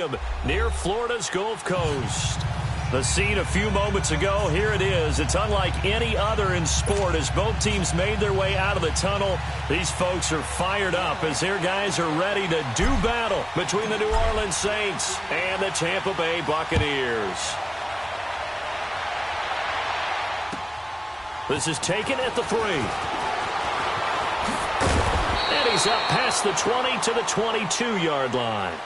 Stadium near Florida's Gulf Coast. The scene a few moments ago, here it is. It's unlike any other in sport as both teams made their way out of the tunnel. These folks are fired up as their guys are ready to do battle between the New Orleans Saints and the Tampa Bay Buccaneers. This is taken at the 3. And he's up past the 20 to the 22-yard line.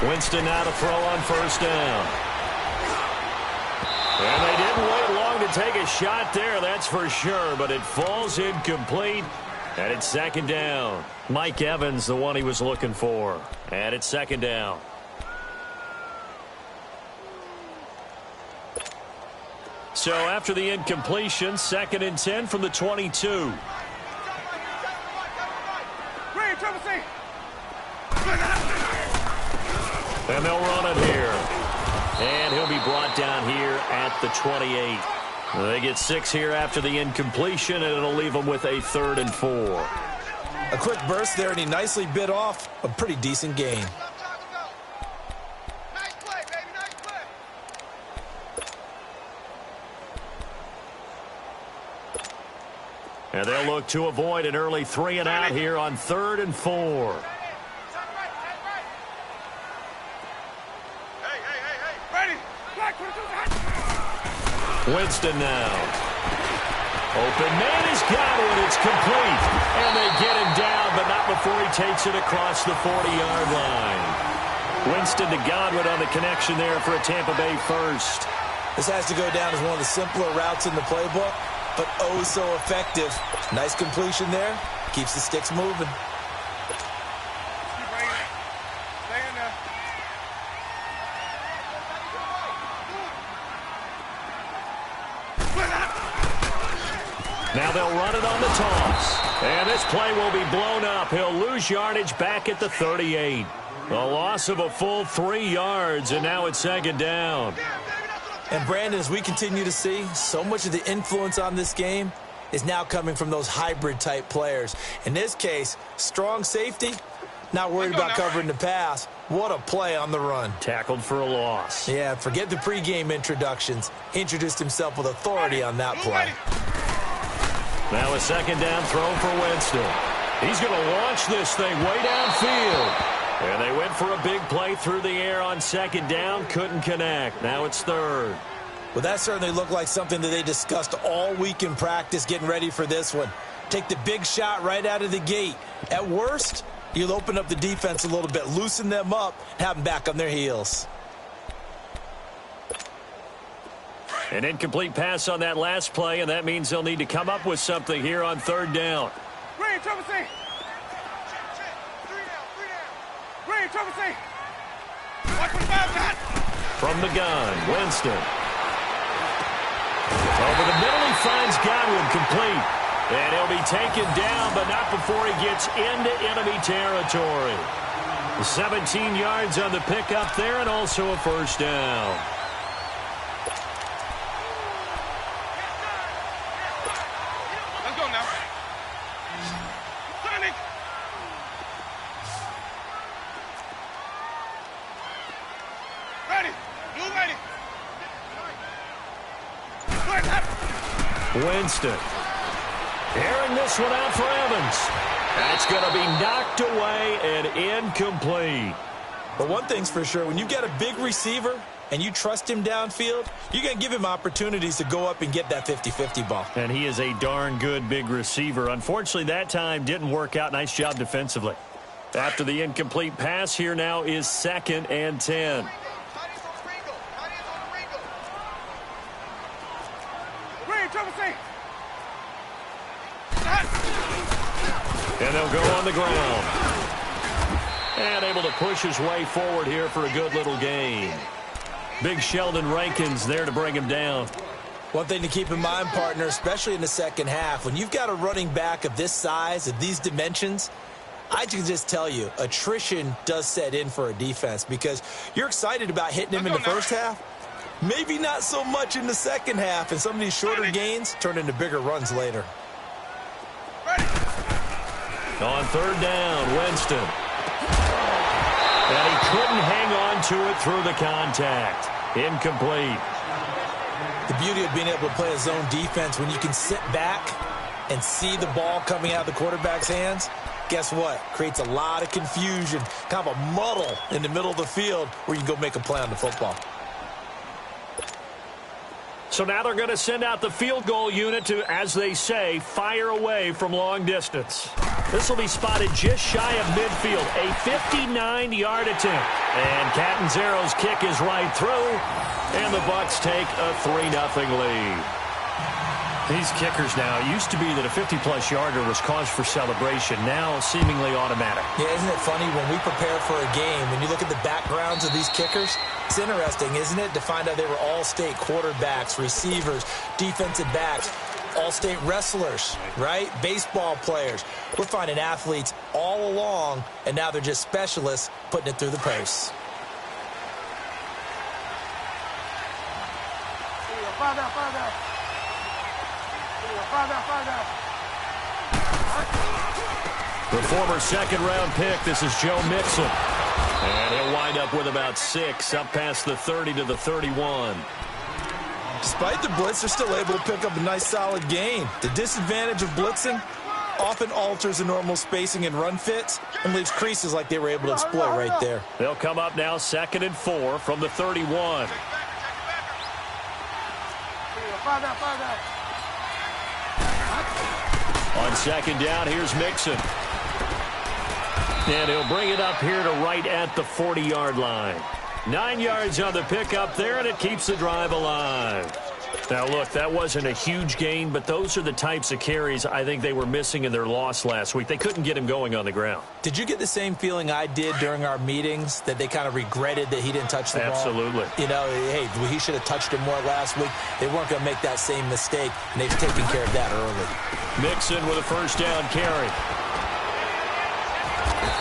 Winston now to throw on first down. And they didn't wait long to take a shot there, that's for sure, but it falls incomplete, and it's second down. Mike Evans, the one he was looking for, and it's second down. So after the incompletion, 2nd and 10 from the 22. And they'll run it here. And he'll be brought down here at the 28. They get 6 here after the incompletion, and it'll leave them with a 3rd and 4. A quick burst there, and he nicely bit off a pretty decent gain. Nice play, baby, nice play. And they'll look to avoid an early 3 and out here on 3rd and 4. Winston now. Open man is Godwin. It's complete. And they get him down, but not before he takes it across the 40-yard line. Winston to Godwin on the connection there for a Tampa Bay first. This has to go down as one of the simpler routes in the playbook, but oh so effective. Nice completion there. Keeps the sticks moving. Now they'll run it on the toss. And this play will be blown up. He'll lose yardage back at the 38. A loss of a full 3 yards, and now it's second down. And Brandon, as we continue to see, so much of the influence on this game is now coming from those hybrid-type players. In this case, strong safety, not worried about covering the pass. What a play on the run. Tackled for a loss. Yeah, forget the pregame introductions. Introduced himself with authority on that play. Now a second down throw for Winston. He's going to launch this thing way downfield. And they went for a big play through the air on second down. Couldn't connect. Now it's 3rd. Well, that certainly looked like something that they discussed all week in practice getting ready for this one. Take the big shot right out of the gate. At worst, you'll open up the defense a little bit, loosen them up, have them back on their heels. An incomplete pass on that last play, and that means they'll need to come up with something here on 3rd down. Green, Trevor C. Green, Trevor C. Watch for the 5, Matt. From the gun, Winston. Over the middle, he finds Godwin complete. And he'll be taken down, but not before he gets into enemy territory. 17 yards on the pickup there, and also a first down. Winston. Airing this one out for Evans. That's going to be knocked away and incomplete. But one thing's for sure, when you get a big receiver and you trust him downfield, you're going to give him opportunities to go up and get that 50-50 ball. And he is a darn good big receiver. Unfortunately, that time didn't work out. Nice job defensively. After the incomplete pass, here now is 2nd and 10. And they'll go on the ground. And able to push his way forward here for a good little gain. Big Sheldon Rankins there to bring him down. One thing to keep in mind, partner, especially in the second half, when you've got a running back of this size, of these dimensions, I can just tell you, attrition does set in for a defense because you're excited about hitting him in the first half. Maybe not so much in the second half, and some of these shorter gains turn into bigger runs later. On third down, Winston. And he couldn't hang on to it through the contact. Incomplete. The beauty of being able to play a zone defense when you can sit back and see the ball coming out of the quarterback's hands, guess what? Creates a lot of confusion, kind of a muddle in the middle of the field where you can go make a play on the football. So now they're going to send out the field goal unit to, as they say, fire away from long distance. This will be spotted just shy of midfield, a 59-yard attempt. And Catanzaro's kick is right through, and the Bucs take a 3-0 lead. These kickers now, it used to be that a 50-plus yarder was cause for celebration, now seemingly automatic. Yeah, isn't it funny when we prepare for a game, when you look at the backgrounds of these kickers, it's interesting, isn't it, to find out they were all-state quarterbacks, receivers, defensive backs, all-state wrestlers, right? Baseball players. We're finding athletes all along, and now they're just specialists putting it through the posts. The former second-round pick, this is Joe Mixon. And he'll wind up with about 6, up past the 30 to the 31. Despite the blitz, they're still able to pick up a nice, solid gain. The disadvantage of blitzing often alters the normal spacing and run fits and leaves creases like they were able to exploit right there. They'll come up now 2nd and 4 from the 31. On second down, here's Mixon. And he'll bring it up here to right at the 40-yard line. 9 yards on the pickup there, and it keeps the drive alive. Now, look, that wasn't a huge gain, but those are the types of carries I think they were missing in their loss last week. They couldn't get him going on the ground. Did you get the same feeling I did during our meetings, that they kind of regretted that he didn't touch the ball? Absolutely. You know, hey, he should have touched it more last week. They weren't going to make that same mistake, and they've taken care of that early. Mixon with a first down carry.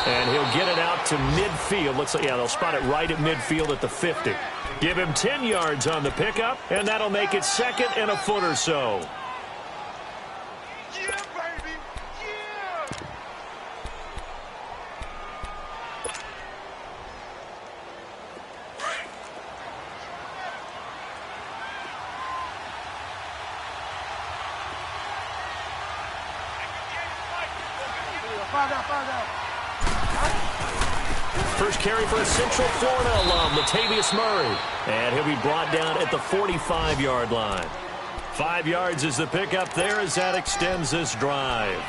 And he'll get it out to midfield. Looks like, yeah, they'll spot it right at midfield at the 50. Give him 10 yards on the pickup, and that'll make it 2nd and a foot or so. Yeah, baby. Yeah. First carry for a Central Florida alum, Latavius Murray. And he'll be brought down at the 45-yard line. 5 yards is the pickup there as that extends this drive.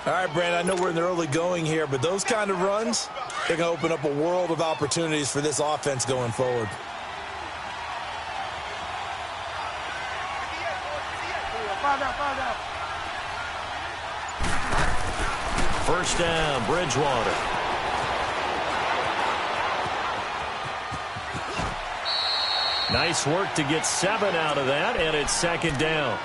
All right, Brandon, I know we're in the early going here, but those kind of runs, they're going to open up a world of opportunities for this offense going forward. First down, Bridgewater. Nice work to get 7 out of that, and it's 2nd down.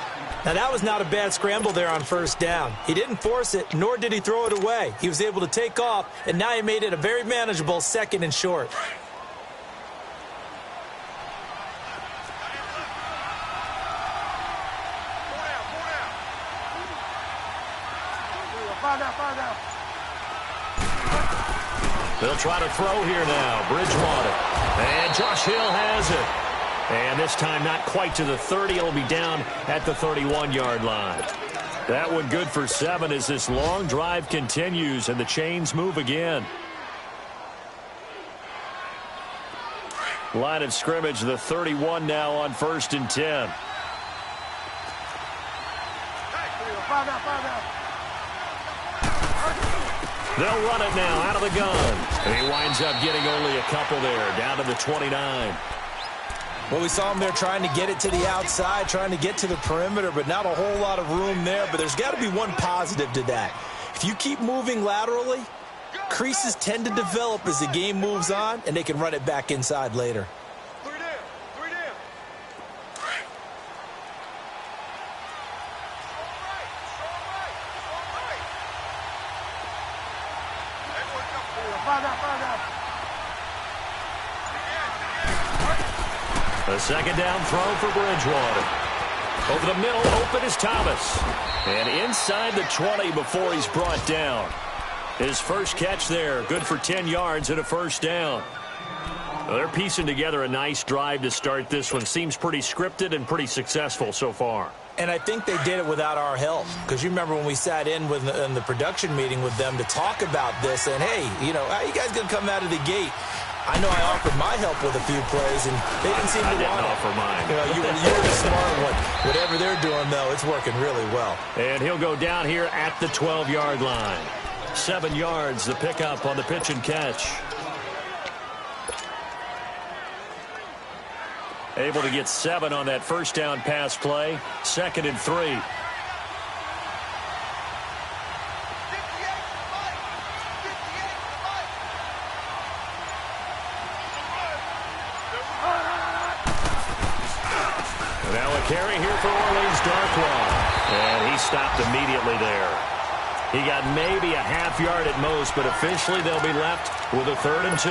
Now, that was not a bad scramble there on first down. He didn't force it, nor did he throw it away. He was able to take off, and now he made it a very manageable 2nd and short. They'll try to throw here now. Bridgewater. And Josh Hill has it. And this time not quite to the 30. It'll be down at the 31-yard line. That one good for 7 as this long drive continues and the chains move again. Line of scrimmage, the 31 now on 1st and 10. They'll run it now out of the gun. And he winds up getting only a couple there, down to the 29. Well, we saw him there trying to get it to the outside, trying to get to the perimeter, but not a whole lot of room there. But there's got to be one positive to that. If you keep moving laterally, creases tend to develop as the game moves on, and they can run it back inside later. A second down throw for Bridgewater. Over the middle, open is Thomas. And inside the 20 before he's brought down. His first catch there, good for 10 yards and a first down. Well, they're piecing together a nice drive to start this one. Seems pretty scripted and pretty successful so far. And I think they did it without our help. Because you remember when we sat in the production meeting with them to talk about this. And, hey, you know, how you guys going to come out of the gate? I know I offered my help with a few plays, and they didn't seem to want it. I didn't offer mine. You know, you were the smart one. Whatever they're doing, though, it's working really well. And he'll go down here at the 12-yard line. 7 yards, the pickup on the pitch and catch. Able to get 7 on that first down pass play. 2nd and 3. Now a carry here for Orleans Darkwa. And he stopped immediately there. He got maybe a half yard at most, but officially they'll be left with a 3rd and 2.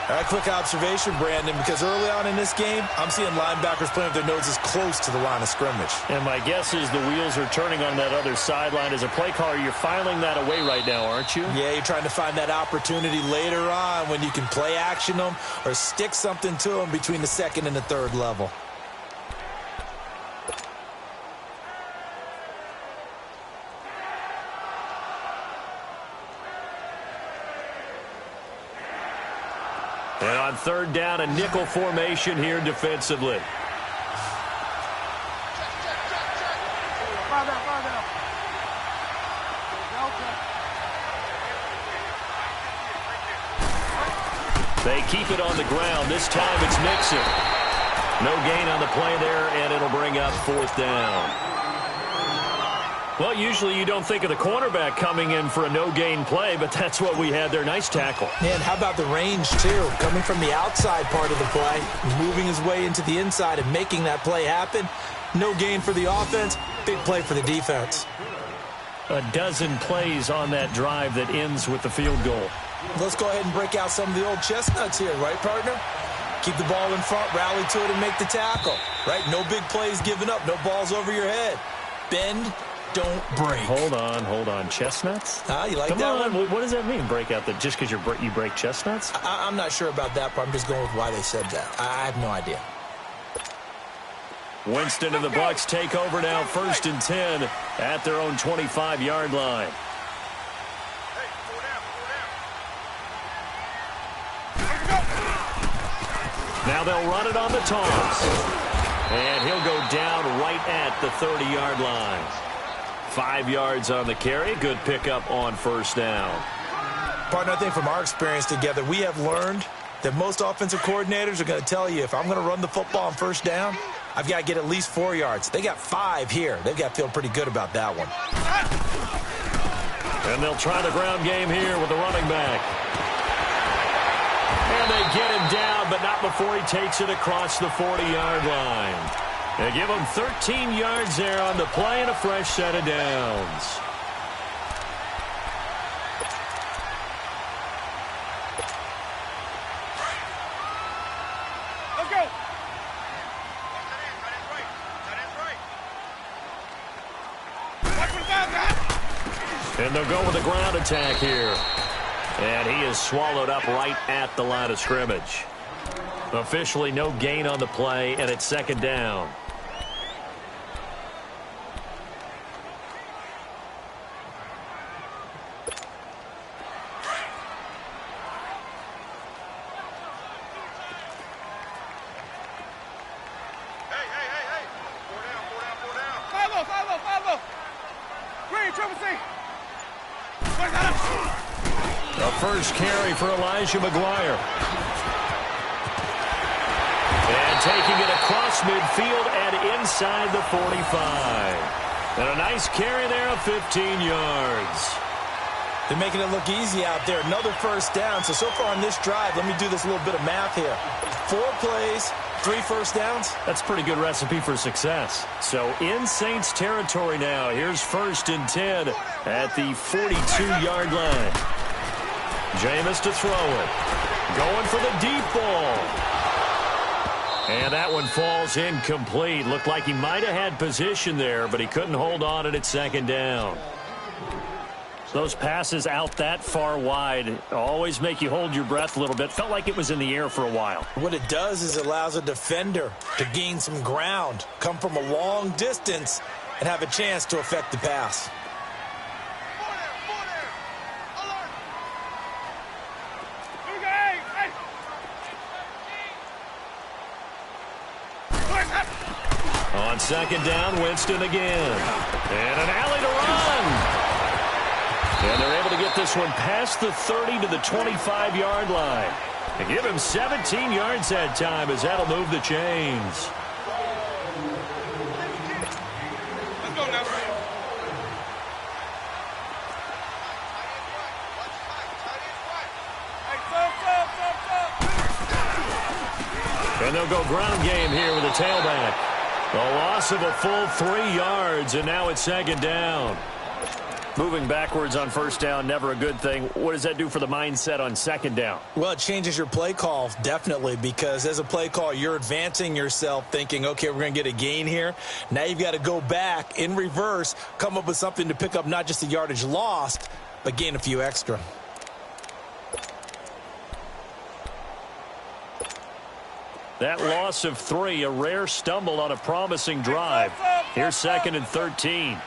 A quick observation, Brandon, because early on in this game, I'm seeing linebackers playing with their noses close to the line of scrimmage. And my guess is the wheels are turning on that other sideline. As a play caller, you're filing that away right now, aren't you? Yeah, you're trying to find that opportunity later on when you can play action them or stick something to them between the 2nd and the 3rd level. And on 3rd down, a nickel formation here defensively. They keep it on the ground. This time it's Mixon. No gain on the play there, and it'll bring up 4th down. Well, usually you don't think of the cornerback coming in for a no-gain play, but that's what we had there. Nice tackle. And how about the range, too? Coming from the outside part of the play, moving his way into the inside and making that play happen. No gain for the offense, big play for the defense. A dozen plays on that drive that ends with the field goal. Let's go ahead and break out some of the old chestnuts here, right, partner? Keep the ball in front, rally to it, and make the tackle, right? No big plays given up, no balls over your head. Bend, don't break. Hold on. Chestnuts? You like Come that on. one? What does that mean, break out? Just because you break chestnuts? I'm not sure about that, but I'm just going with why they said that. I have no idea. Winston and the Bucs take over now, 1st and 10 at their own 25-yard line. Now they'll run it on the toss. And he'll go down right at the 30-yard line. 5 yards on the carry. Good pickup on 1st down. Partner, I think from our experience together, we have learned that most offensive coordinators are going to tell you, if I'm going to run the football on 1st down, I've got to get at least 4 yards. They got 5 here. They've got to feel pretty good about that one. And they'll try the ground game here with the running back. And they get him down, but not before he takes it across the 40-yard line. They give him 13 yards there on the play and a fresh set of downs. Let's go. And they'll go with a ground attack here. And he is swallowed up right at the line of scrimmage. Officially no gain on the play, and it's 2nd down. The first carry for Elijah McGuire. And taking it across midfield and inside the 45. And a nice carry there of 15 yards. They're making it look easy out there. Another 1st down. So far on this drive, let me do this little bit of math here. 4 plays, 3 1st downs. That's a pretty good recipe for success. So in Saints territory now. Here's 1st and 10 at the 42-yard line. Jameis to throw it. Going for the deep ball. And that one falls incomplete. Looked like he might have had position there, but he couldn't hold on at second down. Those passes out that far wide always make you hold your breath a little bit. Felt like it was in the air for a while. What it does is it allows a defender to gain some ground, come from a long distance, and have a chance to affect the pass. On second down, Winston again. And an alley to run. And they're able to get this one past the 30 to the 25-yard line. And give him 17 yards that time as that'll move the chains. Let's go now. And they'll go ground game here with a tailback. A loss of a full 3 yards, and now it's second down. Moving backwards on first down, never a good thing. What does that do for the mindset on second down? Well, it changes your play call, definitely, because as a play call, you're advancing yourself thinking, okay, we're going to get a gain here. Now you've got to go back in reverse, come up with something to pick up not just the yardage lost, but gain a few extra. That loss of 3, a rare stumble on a promising drive. Here's second and 13.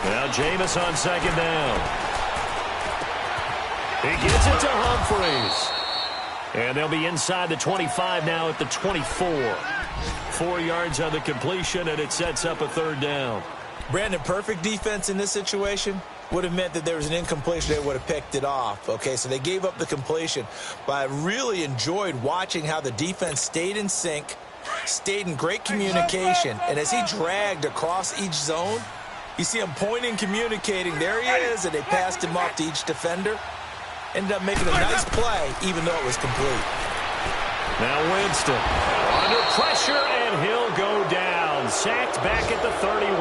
Now Jameis on second down. He gets it to Humphries. And they'll be inside the 25 now at the 24. 4 yards on the completion, and it sets up a third down. Brandon, perfect defense in this situation would have meant that there was an incompletion. They would have picked it off. Okay, so they gave up the completion. But I really enjoyed watching how the defense stayed in sync, stayed in great communication. And as he dragged across each zone, you see him pointing, communicating. There he is, and they passed him off to each defender. Ended up making a nice play, even though it was complete. Now Winston under pressure, and he'll go down. Sacked back at the 31.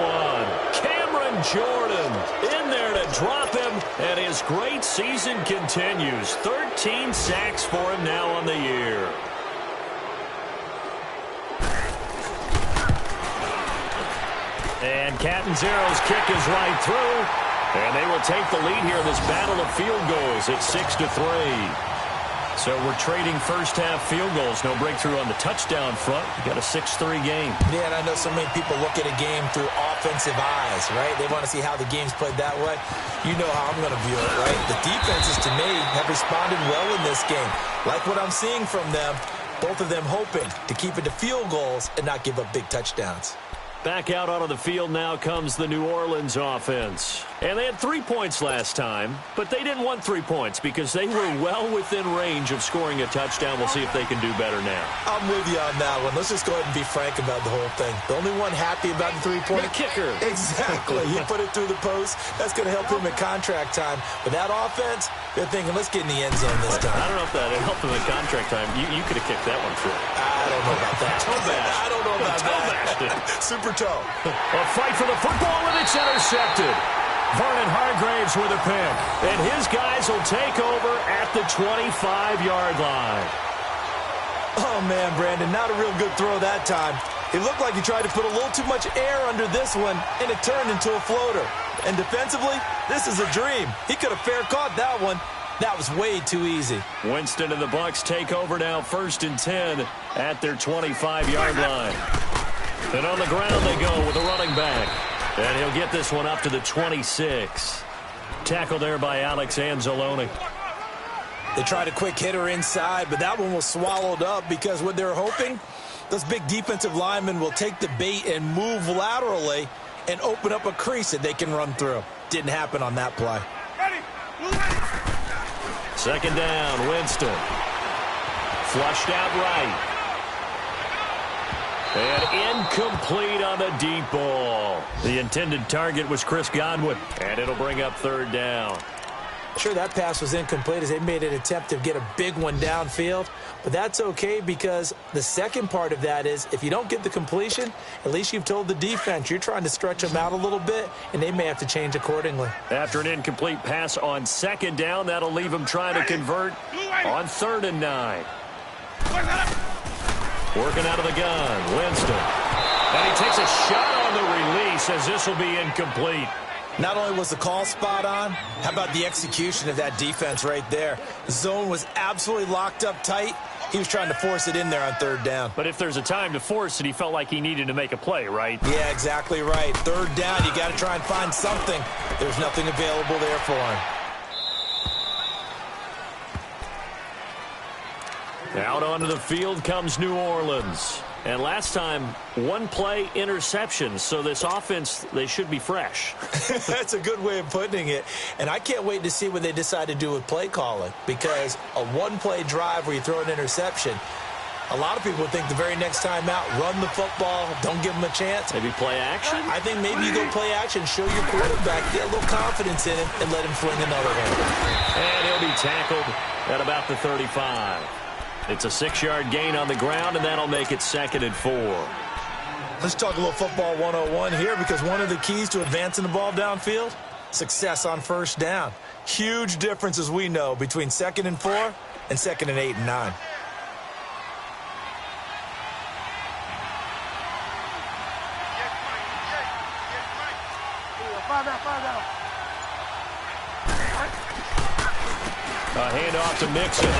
Cameron Jordan in there to drop him, and his great season continues. 13 sacks for him now on the year. And Catanzaro's kick is right through. And they will take the lead here in this battle of field goals at 6-3. So we're trading first-half field goals. No breakthrough on the touchdown front. We got a 6-3 game. Yeah, and I know so many people look at a game through offensive eyes, right? They want to see how the game's played that way. You know how I'm going to view it, right? The defenses, to me, have responded well in this game. Like what I'm seeing from them, both of them hoping to keep it to field goals and not give up big touchdowns. Back out onto the field now comes the New Orleans offense. And they had 3 points last time, but they didn't want 3 points because they were well within range of scoring a touchdown. We'll see if they can do better now. I'm with you on that one. Let's just go ahead and be frank about the whole thing. The only one happy about the 3-point kicker. Exactly. He put it through the post. That's going to help him at contract time. But that offense, they're thinking, let's get in the end zone this time. I don't know if that helped him at contract time. You could have kicked that one through. I don't know about that. I don't know about that. Super toe. A fight for the football, and it's intercepted. Vernon Hargraves with a pick. And his guys will take over at the 25-yard line. Oh, man, Brandon, not a real good throw that time. It looked like he tried to put a little too much air under this one, and it turned into a floater. And defensively, this is a dream. He could have fair caught that one. That was way too easy. Winston and the Bucs take over now, 1st and 10 at their 25-yard line. And on the ground they go with a running back. And he'll get this one up to the 26. Tackle there by Alex Anzalone. They tried a quick hitter inside, but that one was swallowed up because what they're hoping, those big defensive linemen will take the bait and move laterally and open up a crease that they can run through. Didn't happen on that play. Second down, Winston. Flushed out right. And incomplete on the deep ball. The intended target was Chris Godwin, and it'll bring up third down. Sure, that pass was incomplete as they made an attempt to get a big one downfield, but that's okay because the second part of that is if you don't get the completion, at least you've told the defense you're trying to stretch them out a little bit, and they may have to change accordingly. After an incomplete pass on second down, that'll leave them trying to convert on 3rd and 9. Working out of the gun, Winston. And he takes a shot on the release as this will be incomplete. Not only was the call spot on, how about the execution of that defense right there? The zone was absolutely locked up tight. He was trying to force it in there on 3rd down. But if there's a time to force it, he felt like he needed to make a play, right? Yeah, exactly right. 3rd down, you got to try and find something. There's nothing available there for him. Out onto the field comes New Orleans. And last time, 1 play interception. So this offense, they should be fresh. That's a good way of putting it. And I can't wait to see what they decide to do with play calling. Because a 1-play drive where you throw an interception, a lot of people would think the very next time out, run the football, don't give them a chance. Maybe play action? I think maybe you go play action, show your quarterback, get a little confidence in him, and let him fling another one. And he'll be tackled at about the 35. It's a 6-yard gain on the ground, and that'll make it 2nd and 4. Let's talk a little football 101 here because one of the keys to advancing the ball downfield, success on 1st down. Huge difference, as we know, between 2nd and 4 and 2nd and 8 and 9. A handoff to Mixon.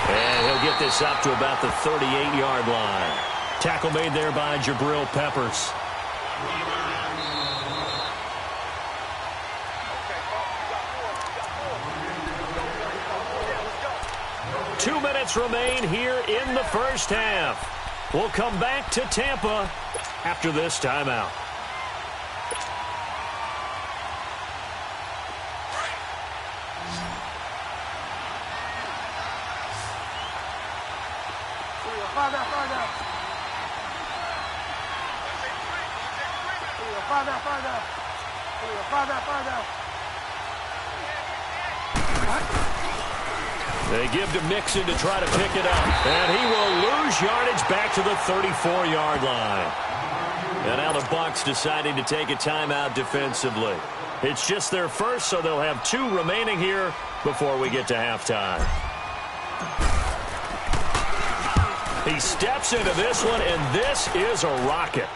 And he'll get this up to about the 38-yard line. Tackle made there by Jabril Peppers. Two minutes remain here in the first half. We'll come back to Tampa after this timeout. They give to Mixon to try to pick it up. And he will lose yardage back to the 34-yard line. And now the Bucs deciding to take a timeout defensively. It's just their first, so they'll have 2 remaining here before we get to halftime. He steps into this one, and this is a rocket.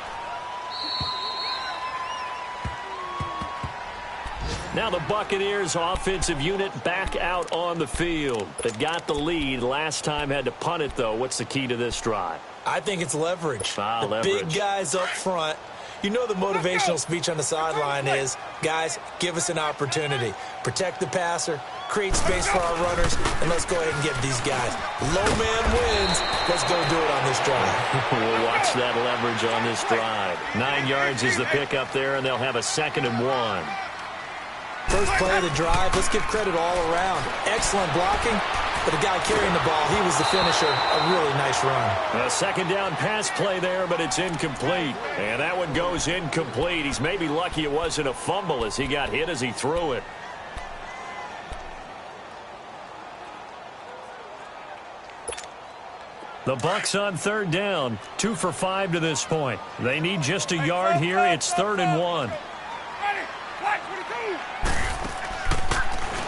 Now the Buccaneers offensive unit back out on the field. They've got the lead. Last time had to punt it, though. What's the key to this drive? I think it's leverage. Leverage. Big guys up front. You know the motivational speech on the sideline is, guys, give us an opportunity. Protect the passer, create space for our runners, and let's go ahead and get these guys. Low man wins. Let's go do it on this drive. We'll watch that leverage on this drive. 9 yards is the pickup there, and they'll have a 2nd and 1. First play of the drive, let's give credit all around. Excellent blocking, but the guy carrying the ball, he was the finisher. A really nice run. A 2nd down pass play there, but it's incomplete. And that one goes incomplete. He's maybe lucky it wasn't a fumble as he got hit as he threw it. The Bucs on 3rd down, 2 for 5 to this point. They need just a yard here. It's 3rd and 1.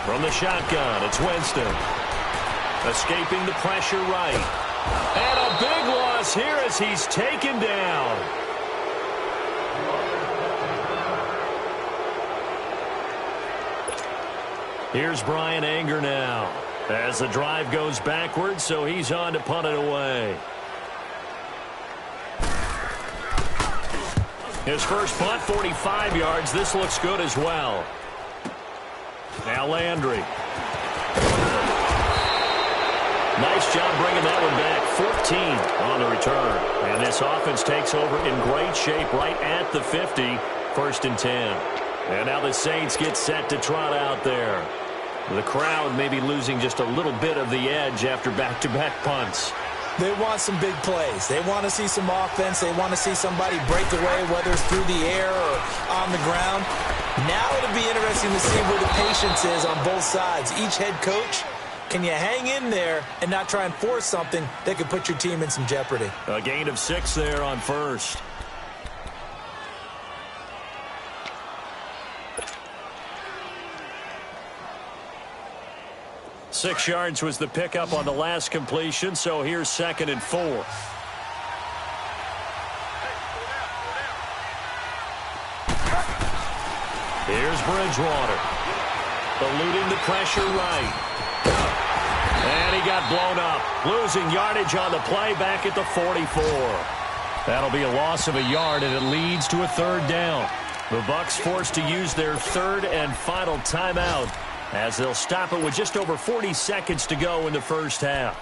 From the shotgun, it's Winston. Escaping the pressure right. And a big loss here as he's taken down. Here's Brian Anger now. As the drive goes backwards, so he's on to punt it away. His first punt, 45 yards. This looks good as well. Now Landry. Nice job bringing that one back. 14 on the return. And this offense takes over in great shape right at the 50. 1st and 10. And now the Saints get set to trot out there. The crowd may be losing just a little bit of the edge after back-to-back punts. They want some big plays. They want to see some offense. They want to see somebody break away, whether it's through the air or on the ground. Now it'll be interesting to see where the patience is on both sides. Each head coach, can you hang in there and not try and force something that could put your team in some jeopardy? A gain of 6 there on first. Six yards was the pickup on the last completion, so here's 2nd and 4. Here's Bridgewater. Eluding the pressure right. And he got blown up. Losing yardage on the play back at the 44. That'll be a loss of a yard, and it leads to a 3rd down. The Bucs forced to use their 3rd and final timeout, as they'll stop it with just over 40 seconds to go in the first half.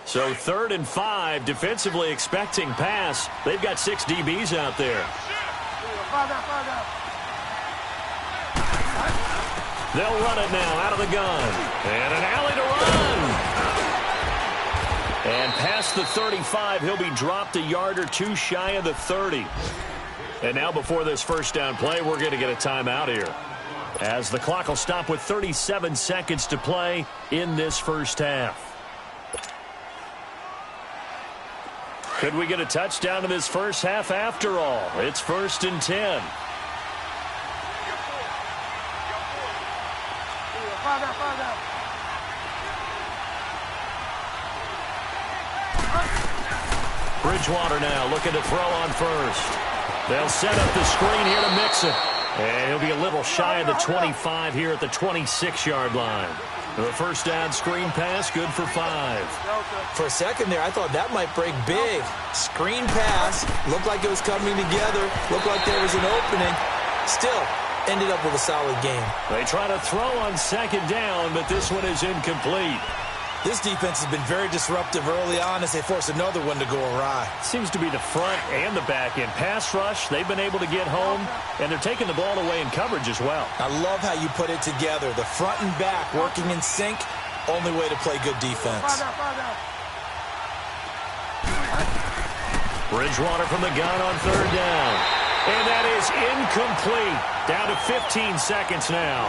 So 3rd and 5, defensively expecting pass. They've got 6 DBs out there. They'll run it now out of the gun. And an alley to run. And past the 35, he'll be dropped a yard or 2 shy of the 30. And now before this first down play, we're going to get a timeout here, as the clock will stop with 37 seconds to play in this first half. Could we get a touchdown in this first half after all? It's 1st and 10. Bridgewater now looking to throw on first. They'll set up the screen here to mix it. And he'll be a little shy of the 25 here at the 26-yard line. The first down screen pass, good for 5. For a second there, I thought that might break big. Screen pass, looked like it was coming together, looked like there was an opening. Still, ended up with a solid game. They try to throw on 2nd down, but this one is incomplete. This defense has been very disruptive early on as they force another one to go awry. Seems to be the front and the back end. Pass rush, they've been able to get home, and they're taking the ball away in coverage as well. I love how you put it together. The front and back working in sync, only way to play good defense. Bridgewater from the gun on 3rd down. And that is incomplete. Down to 15 seconds now.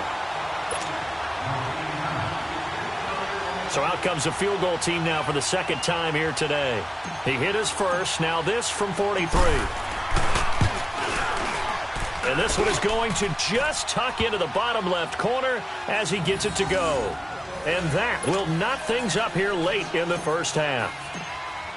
So out comes a field goal team now for the 2nd time here today. He hit his first. Now this from 43. And this one is going to just tuck into the bottom left corner as he gets it to go. And that will knot things up here late in the first half.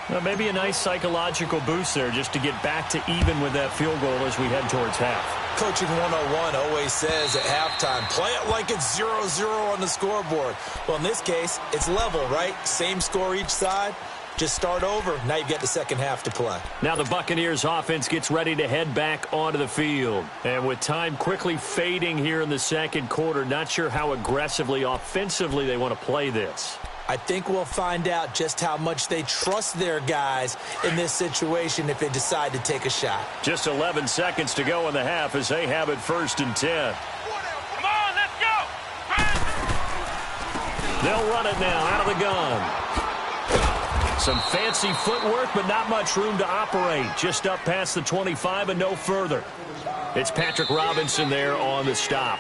Well, maybe a nice psychological boost there just to get back to even with that field goal as we head towards half. Coaching 101 always says at halftime, play it like it's 0-0 on the scoreboard. Well, in this case, it's level, right? Same score each side. Just start over. Now you get the second half to play. Now the Buccaneers offense gets ready to head back onto the field. And with time quickly fading here in the second quarter, not sure how aggressively, offensively they want to play this. I think we'll find out just how much they trust their guys in this situation if they decide to take a shot. Just 11 seconds to go in the half as they have it 1st and 10. Come on, let's go. They'll run it now out of the gun. Some fancy footwork, but not much room to operate. Just up past the 25 and no further. It's Patrick Robinson there on the stop.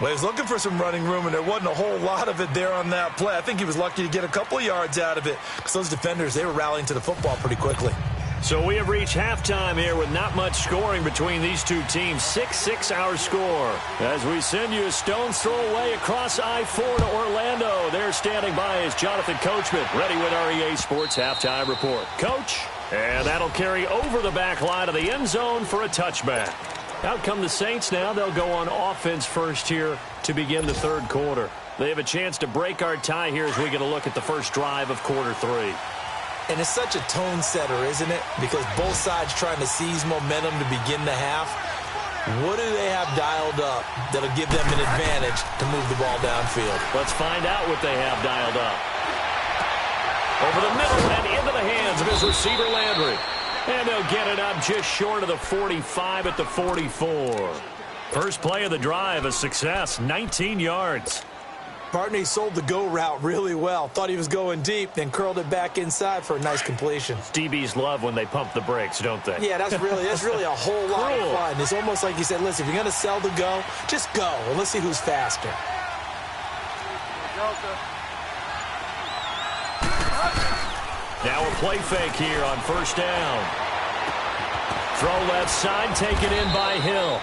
Well, he was looking for some running room, and there wasn't a whole lot of it there on that play. I think he was lucky to get a couple of yards out of it because those defenders, they were rallying to the football pretty quickly. So we have reached halftime here with not much scoring between these two teams. 6-6 our score. As we send you a stone's throw away across I-4 to Orlando. There standing by is Jonathan Coachman, ready with our EA Sports Halftime Report. Coach, and that'll carry over the back line of the end zone for a touchback. Out come the Saints now. They'll go on offense first here to begin the 3rd quarter. They have a chance to break our tie here as we get a look at the first drive of quarter 3. And it's such a tone setter, isn't it? Because both sides trying to seize momentum to begin the half. What do they have dialed up that'll give them an advantage to move the ball downfield? Let's find out what they have dialed up. Over the middle and into the hands of his receiver, Landry. And they'll get it up just short of the 45 at the 44. First play of the drive, a success, 19 yards. Partner, he sold the go route really well. Thought he was going deep, then curled it back inside for a nice completion. DBs love when they pump the brakes, don't they? Yeah, that's really a whole lot of fun. It's almost like he said, listen, if you're going to sell the go, just go, and let's see who's faster. Now a play fake here on first down. Throw left side, taken in by Hill.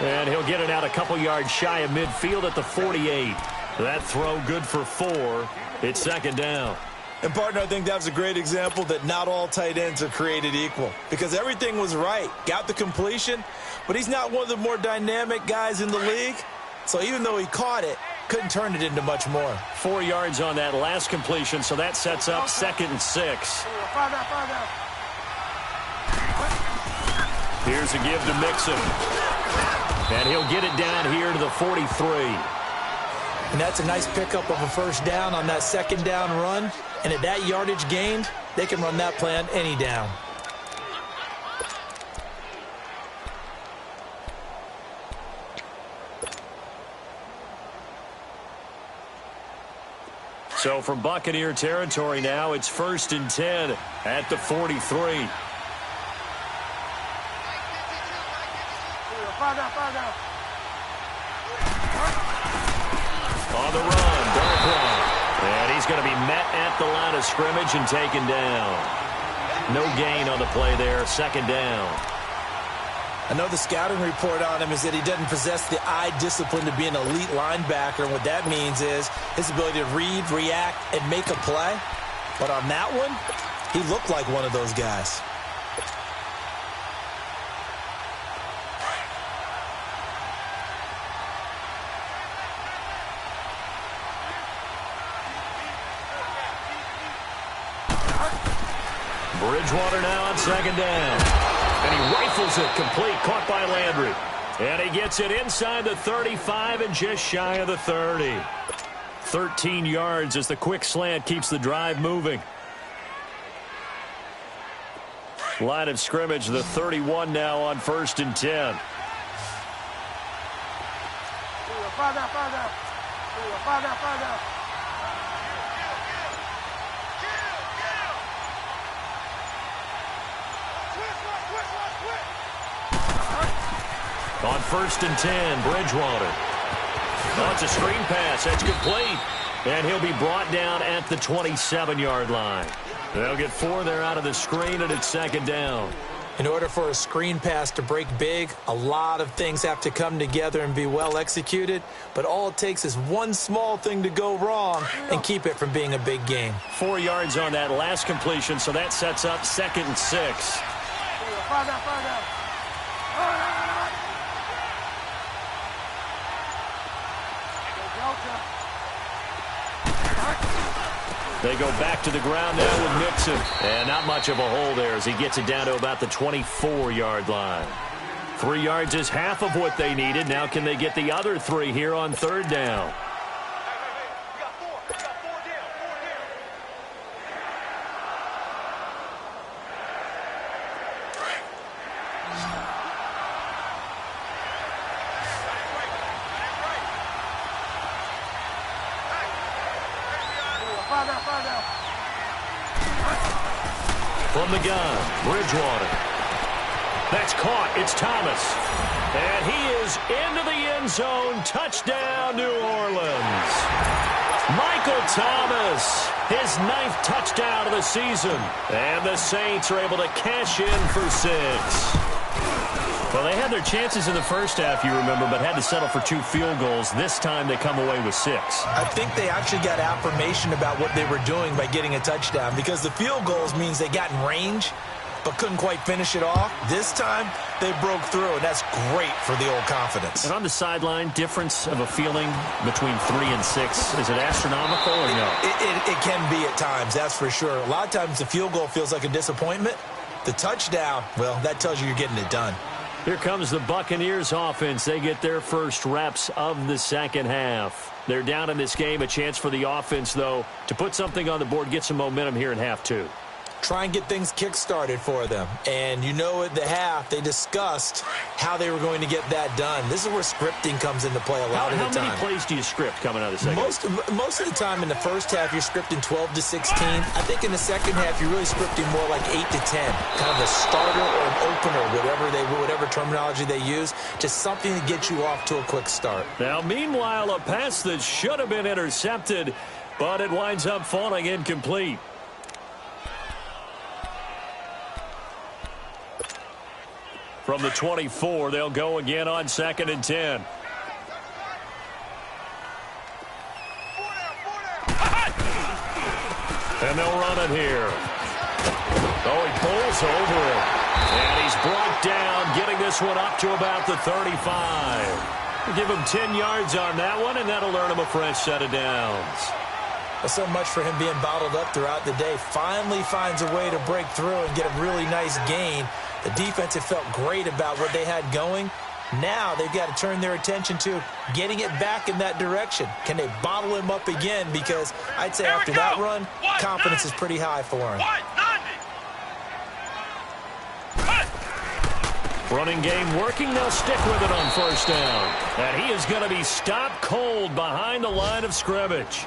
And he'll get it out a couple yards shy of midfield at the 48. That throw good for 4. It's second down. And, partner, I think that was a great example that not all tight ends are created equal. Because everything was right. Got the completion, but he's not one of the more dynamic guys in the league. So even though he caught it, couldn't turn it into much more. 4 yards on that last completion, so that sets up 2nd and 6. Here's a give to Mixon. And he'll get it down here to the 43. And that's a nice pickup of a first down on that second down run. And at that yardage gained, they can run that play on any down. So from Buccaneer territory now, it's 1st and 10 at the 43. On the run, Dark Run. And he's going to be met at the line of scrimmage and taken down. No gain on the play there, 2nd down. I know the scouting report on him is that he doesn't possess the eye discipline to be an elite linebacker. And what that means is his ability to read, react, and make a play. But on that one, he looked like one of those guys. Bridgewater now on 2nd down. And he rifles it complete, caught by Landry. And he gets it inside the 35 and just shy of the 30. 13 yards as the quick slant keeps the drive moving. Line of scrimmage, the 31 now on 1st and 10. On 1st and 10, Bridgewater. Oh, it's a screen pass. That's complete. And he'll be brought down at the 27-yard line. They'll get 4 there out of the screen, and it's 2nd down. In order for a screen pass to break big, a lot of things have to come together and be well executed. But all it takes is one small thing to go wrong and keep it from being a big game. 4 yards on that last completion, so that sets up 2nd and 6. They go back to the ground now with Mixon. And not much of a hole there as he gets it down to about the 24-yard line. 3 yards is half of what they needed. Now can they get the other 3 here on 3rd down? From the gun, Bridgewater. That's caught. It's Thomas. And he is into the end zone. Touchdown, New Orleans. Michael Thomas, his 9th touchdown of the season. And the Saints are able to cash in for 6. Well, they had their chances in the first half, you remember, but had to settle for 2 field goals. This time they come away with 6. I think they actually got affirmation about what they were doing by getting a touchdown, because the field goals means they got in range but couldn't quite finish it off. This time they broke through, and that's great for the old confidence. And on the sideline, difference of a feeling between 3 and 6, is it astronomical or no? It can be at times, that's for sure. A lot of times the field goal feels like a disappointment. The touchdown, well, that tells you you're getting it done. Here comes the Buccaneers offense. They get their first reps of the second half. They're down in this game. A chance for the offense, though, to put something on the board, get some momentum here in half 2. try and get things kick-started for them. And you know at the half, they discussed how they were going to get that done. This is where scripting comes into play a lot of the time. How many plays do you script coming out of the second? Most of the time in the first half, you're scripting 12 to 16. I think in the second half, you're really scripting more like 8 to 10. Kind of a starter or an opener, whatever terminology they use. Just something to get you off to a quick start. Now, meanwhile, a pass that should have been intercepted, but it winds up falling incomplete. From the 24, they'll go again on 2nd and 10. And they'll run it here. Oh, he pulls over it. And he's brought down, getting this one up to about the 35. We'll give him 10 yards on that one, and that'll earn him a fresh set of downs. Well, so much for him being bottled up throughout the day. Finally finds a way to break through and get a really nice gain. The defense had felt great about what they had going. Now they've got to turn their attention to getting it back in that direction. Can they bottle him up again? Because I'd say after that run, confidence is pretty high for him. Running game working. They'll stick with it on 1st down. And he is going to be stopped cold behind the line of scrimmage.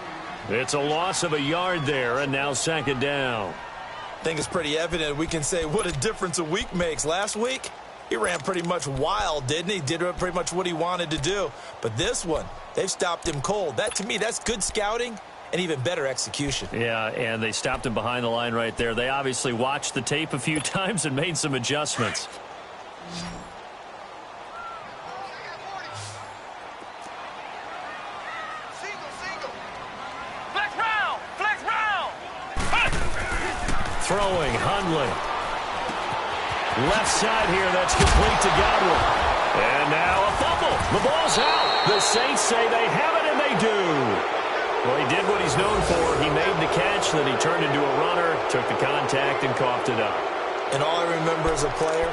It's a loss of a yard there, and now 2nd down. I think it's pretty evident. We can say what a difference a week makes. Last week, he ran pretty much wild, didn't he? Did pretty much what he wanted to do. But this one, they've stopped him cold. That, to me, that's good scouting and even better execution. Yeah, and they stopped him behind the line right there. They obviously watched the tape a few times and made some adjustments. Throwing, Hundley. Left side here, that's complete to Godwin. And now a fumble. The ball's out. The Saints say they have it, and they do. Well, he did what he's known for. He made the catch, then he turned into a runner, took the contact, and coughed it up. And all I remember as a player,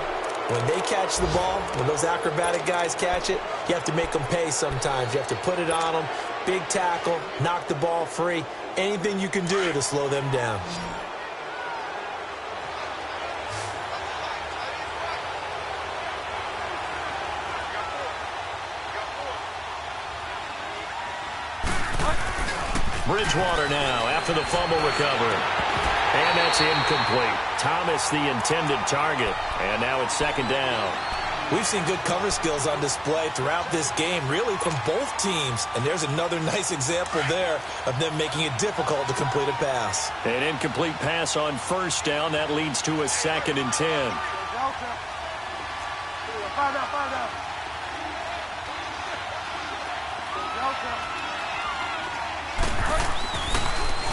when they catch the ball, when those acrobatic guys catch it, you have to make them pay sometimes. You have to put it on them, big tackle, knock the ball free, anything you can do to slow them down. Bridgewater now after the fumble recovery. And that's incomplete. Thomas the intended target. And now it's 2nd down. We've seen good cover skills on display throughout this game, really from both teams. And there's another nice example there of them making it difficult to complete a pass. An incomplete pass on 1st down. That leads to a 2nd and 10.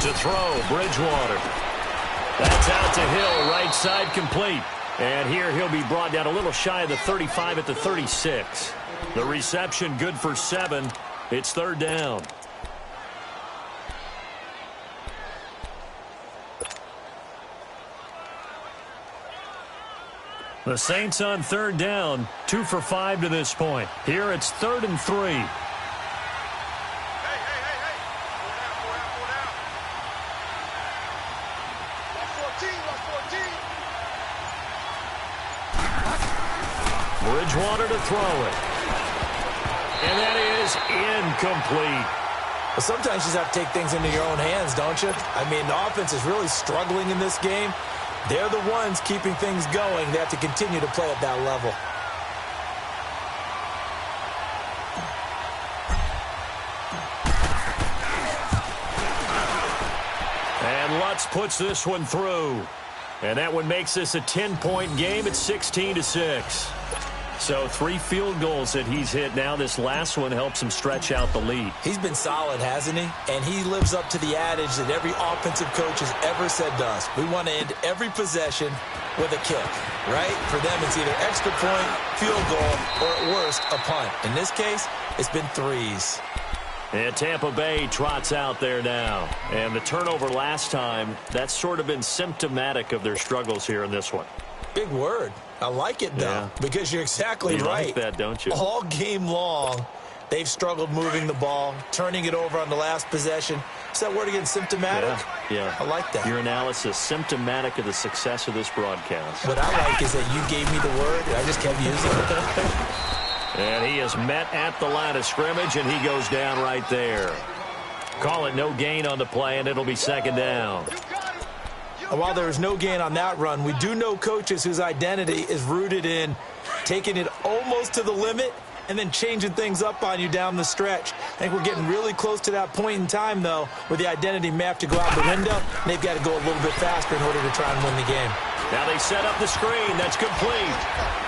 To throw, Bridgewater. That's out to Hill, right side complete. And here he'll be brought down a little shy of the 35 at the 36. The reception good for 7. It's 3rd down. The Saints on 3rd down, 2 for 5 to this point. Here it's 3rd and 3. Bridgewater to throw it. And that is incomplete. Well, sometimes you just have to take things into your own hands, don't you? I mean, the offense is really struggling in this game. They're the ones keeping things going. They have to continue to play at that level. And Lutz puts this one through. And that one makes this a 10-point game at 16-6. So 3 field goals that he's hit now. This last one helps him stretch out the lead. He's been solid, hasn't he? And he lives up to the adage that every offensive coach has ever said to us. We want to end every possession with a kick, right? For them, it's either extra point, field goal, or at worst, a punt. In this case, it's been 3s. And Tampa Bay trots out there now. And the turnover last time, that's sort of been symptomatic of their struggles here in this one. Big word. I like it, though, because you're exactly right. You like that, don't you? All game long, they've struggled moving the ball, turning it over on the last possession. Is that word again, symptomatic? Yeah. I like that. Your analysis, symptomatic of the success of this broadcast. What I like is that you gave me the word, and I just kept using it. And he is met at the line of scrimmage, and he goes down right there. Call it no gain on the play, and it'll be second down. While there is no gain on that run, we do know coaches whose identity is rooted in taking it almost to the limit and then changing things up on you down the stretch. I think we're getting really close to that point in time, though, where the identity may have to go out the window. And they've got to go a little bit faster in order to try and win the game. Now they set up the screen. That's complete.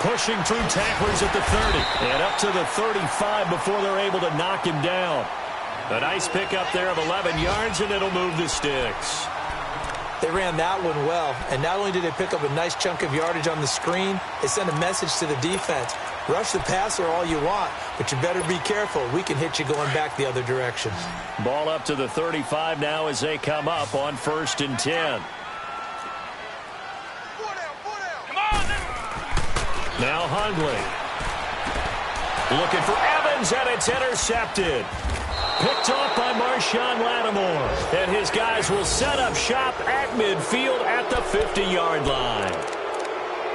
Pushing through tacklers at the 30 and up to the 35 before they're able to knock him down. A nice pickup there of 11 yards, and it'll move the sticks. They ran that one well, and not only did they pick up a nice chunk of yardage on the screen, they sent a message to the defense. Rush the passer all you want, but you better be careful. We can hit you going back the other direction. Ball up to the 35 now as they come up on 1st and 10. Now Hundley. Looking for Evans, and it's intercepted. Picked off by Marshawn Lattimore. And his guys will set up shop at midfield at the 50-yard line.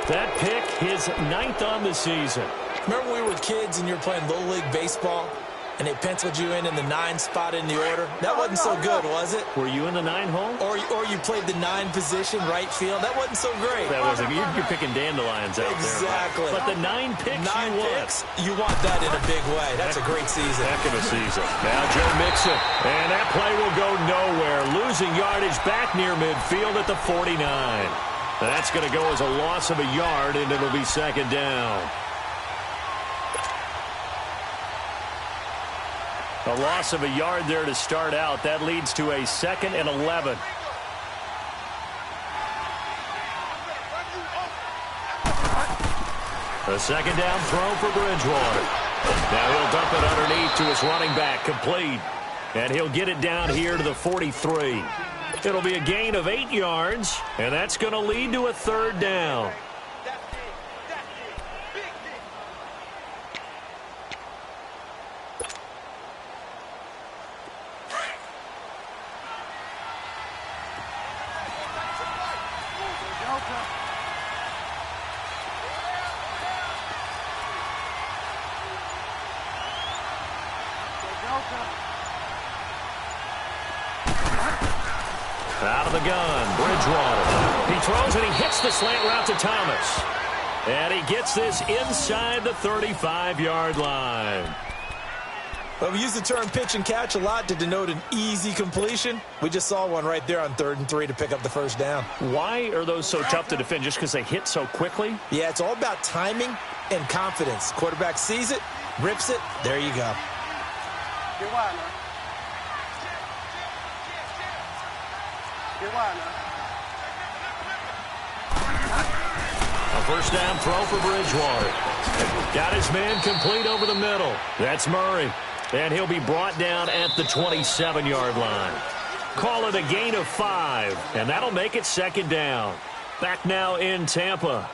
That pick, his 9th on the season. Remember when we were kids and you were playing Little League Baseball, and they penciled you in the 9 spot in the order? That wasn't so good, was it? Were you in the 9 hole? Or you played the 9 position, right field? That wasn't so great. That wasn't. You're picking dandelions out exactly. there. But the 9 picks 9 picks, you want that in a big way. That's a great season. Heck of a season. Now Joe Mixon. And that play will go nowhere. Losing yardage back near midfield at the 49. That's going to go as a loss of a yard, and it'll be second down. A loss of a yard there to start out. That leads to a 2nd and 11. A second down throw for Bridgewater. Now he'll dump it underneath to his running back, complete. And he'll get it down here to the 43. It'll be a gain of 8 yards, and that's going to lead to a 3rd down. Out of the gun, Bridgewater. He throws and he hits the slant route to Thomas. And he gets this inside the 35-yard line. Well, we use the term pitch and catch a lot to denote an easy completion. We just saw one right there on 3rd and 3 to pick up the 1st down. Why are those so tough to defend? Just because they hit so quickly? Yeah, it's all about timing and confidence. Quarterback sees it, rips it, there you go. Get wide now. Get wide now. A 1st down throw for Bridgewater. Got his man complete over the middle. That's Murray. And he'll be brought down at the 27-yard line. Call it a gain of 5, and that'll make it 2nd down. Back now in Tampa.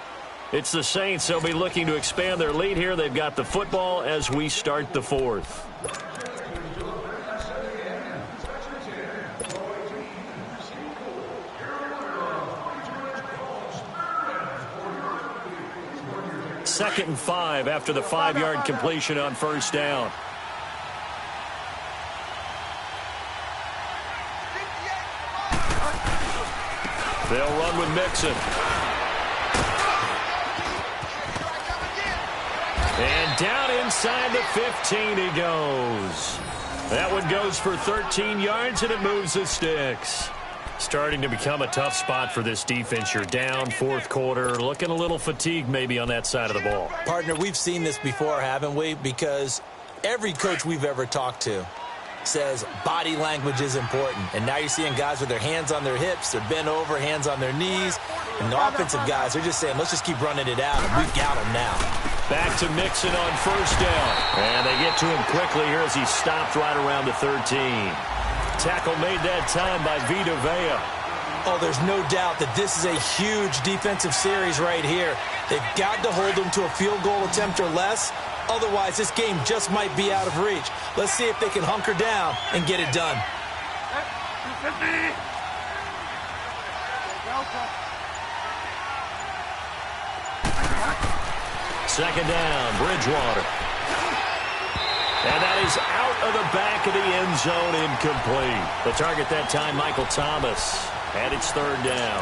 It's the Saints. They'll be looking to expand their lead here. They've got the football as we start the 4th. Second and 5 after the 5-yard completion on 1st down. They'll run with Mixon. And down inside the 15 he goes. That one goes for 13 yards, and it moves the sticks. Starting to become a tough spot for this defense. You're down 4th quarter, looking a little fatigued maybe on that side of the ball. Partner, we've seen this before, haven't we? Because every coach we've ever talked to says body language is important. And now you're seeing guys with their hands on their hips, they're bent over, hands on their knees. And the offensive guys are just saying, let's just keep running it out, and we've got them now. Back to Mixon on 1st down. And they get to him quickly here as he stopped right around the 13. Tackle made that time by Vita Vea. Oh, there's no doubt that this is a huge defensive series right here. They've got to hold them to a field goal attempt or less. Otherwise, this game just might be out of reach. Let's see if they can hunker down and get it done. Second down, Bridgewater. And that is out of the back of the end zone, incomplete. The target that time, Michael Thomas. And it's third down.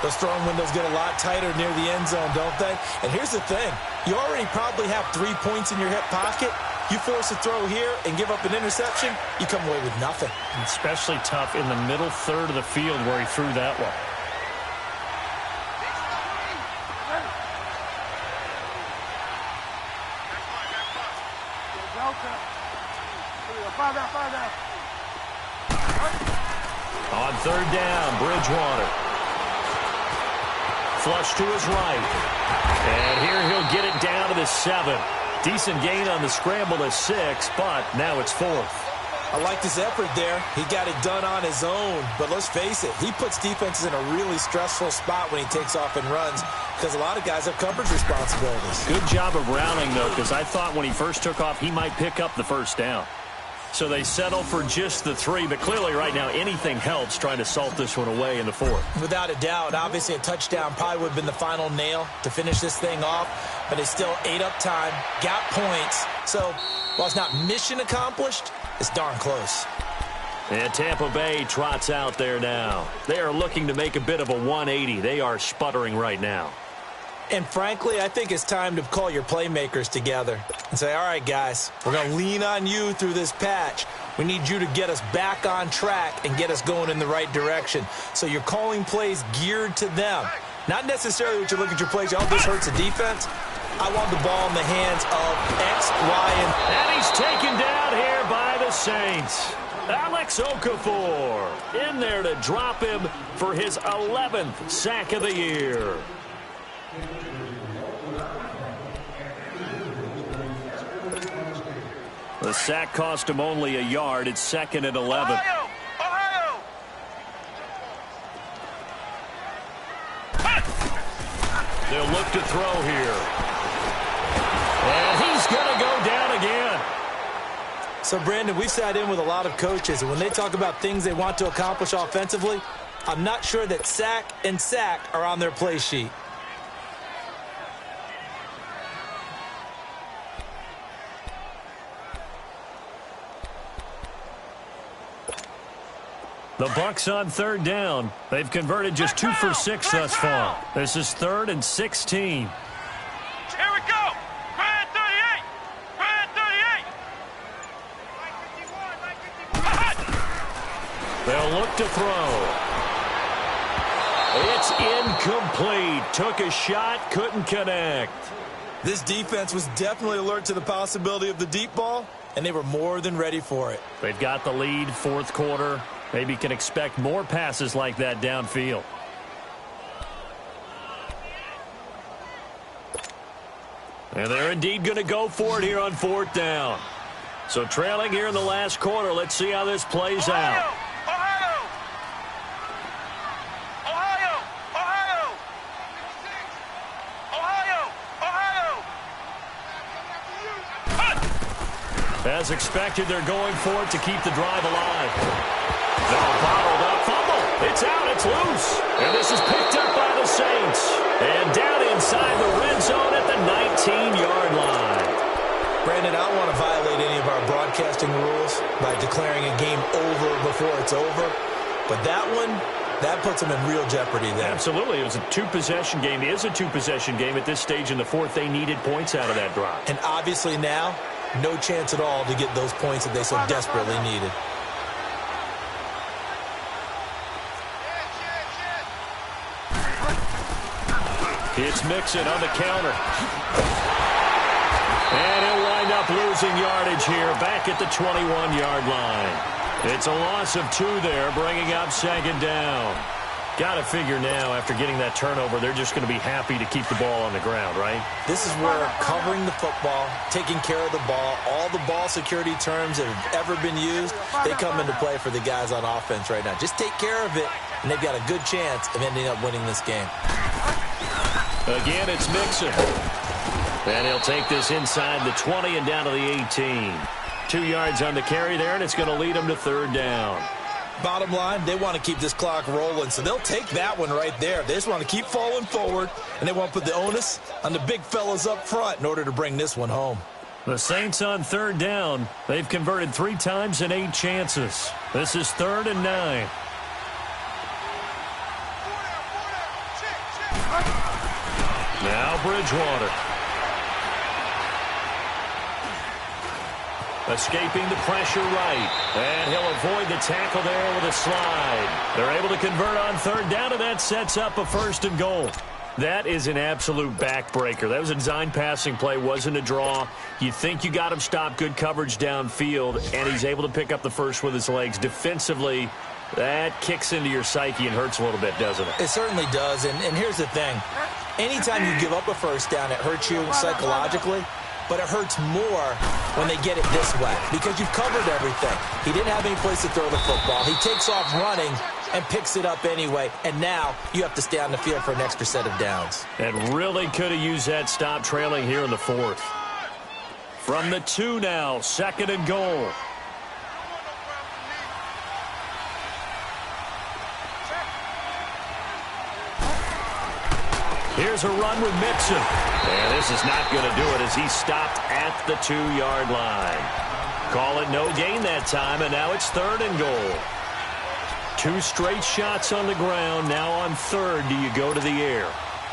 Those throwing windows get a lot tighter near the end zone, don't they? And here's the thing. You already probably have 3 points in your hip pocket. You force a throw here and give up an interception, you come away with nothing. Especially tough in the middle third of the field where he threw that one. On third down, Bridgewater. Flush to his right. And here he'll get it down to the 7. Decent gain on the scramble to 6, but now it's 4th. I like his effort there. He got it done on his own. But let's face it, he puts defenses in a really stressful spot when he takes off and runs because a lot of guys have coverage responsibilities. Good job of rounding, though, because I thought when he first took off, he might pick up the first down. So they settle for just the 3, but clearly right now anything helps trying to salt this one away in the 4th. Without a doubt, obviously a touchdown probably would have been the final nail to finish this thing off, but they still ate up time, got points. So while it's not mission accomplished, it's darn close. And Tampa Bay trots out there now. They are looking to make a bit of a 180. They are sputtering right now. And frankly, I think it's time to call your playmakers together and say, all right, guys, we're going to lean on you through this patch. We need you to get us back on track and get us going in the right direction. So you're calling plays geared to them. Not necessarily what you look at your plays, oh, this hurts the defense. I want the ball in the hands of X, Y, and he's taken down here by the Saints. Alex Okafor in there to drop him for his 11th sack of the year. The sack cost him only a yard. It's 2nd and 11. Ohio! They'll look to throw here. And he's going to go down again. So, Brandon, we've sat in with a lot of coaches, and when they talk about things they want to accomplish offensively, I'm not sure that sack and sack are on their play sheet. The Bucs on third down. They've converted just 2 for 6 thus far. This is 3rd and 16. Here we go! Brand 38! Brand 38! They'll look to throw. It's incomplete. Took a shot, couldn't connect. This defense was definitely alert to the possibility of the deep ball, and they were more than ready for it. They've got the lead, 4th quarter. Maybe can expect more passes like that downfield. And they're indeed going to go for it here on 4th down. So trailing here in the last quarter. Let's see how this plays out. Ohio! Ohio! Ohio! Ohio! Ohio! As expected, they're going for it to keep the drive alive. Now bottled up, fumble. It's out, it's loose. And this is picked up by the Saints. And down inside the red zone at the 19-yard line. Brandon, I don't want to violate any of our broadcasting rules by declaring a game over before it's over. But that one, that puts them in real jeopardy there. Absolutely. It was a 2-possession game. It is a 2-possession game at this stage in the 4th. They needed points out of that drive. And obviously now, no chance at all to get those points that they so desperately needed. It's Mixon on the counter. And he'll wind up losing yardage here back at the 21-yard line. It's a loss of 2 there, bringing up 2nd down. Got to figure now, after getting that turnover, they're just going to be happy to keep the ball on the ground, right? This is where covering the football, taking care of the ball, all the ball security terms that have ever been used, they come into play for the guys on offense right now. Just take care of it, and they've got a good chance of ending up winning this game. Again, it's Mixon. And he'll take this inside the 20 and down to the 18. 2 yards on the carry there, and it's going to lead him to 3rd down. Bottom line, they want to keep this clock rolling, so they'll take that one right there. They just want to keep falling forward, and they want to put the onus on the big fellas up front in order to bring this one home. The Saints on third down. They've converted 3 times in 8 chances. This is 3rd and 9. Now Bridgewater. Escaping the pressure right. And he'll avoid the tackle there with a slide. They're able to convert on third down, and that sets up a 1st and goal. That is an absolute backbreaker. That was a design passing play, wasn't a draw. You think you got him stopped, good coverage downfield, and he's able to pick up the first with his legs. Defensively, that kicks into your psyche and hurts a little bit, doesn't it? It certainly does, and here's the thing. Anytime you give up a first down, it hurts you psychologically, but it hurts more when they get it this way because you've covered everything. He didn't have any place to throw the football. He takes off running and picks it up anyway, and now you have to stay on the field for an extra set of downs. And really could have used that stop trailing here in the 4th. From the 2 now, 2nd and goal. Here's a run with Mixon. And this is not going to do it as he stopped at the 2-yard line. Call it no gain that time, and now it's 3rd and goal. 2 straight shots on the ground. Now on 3rd, do you go to the air?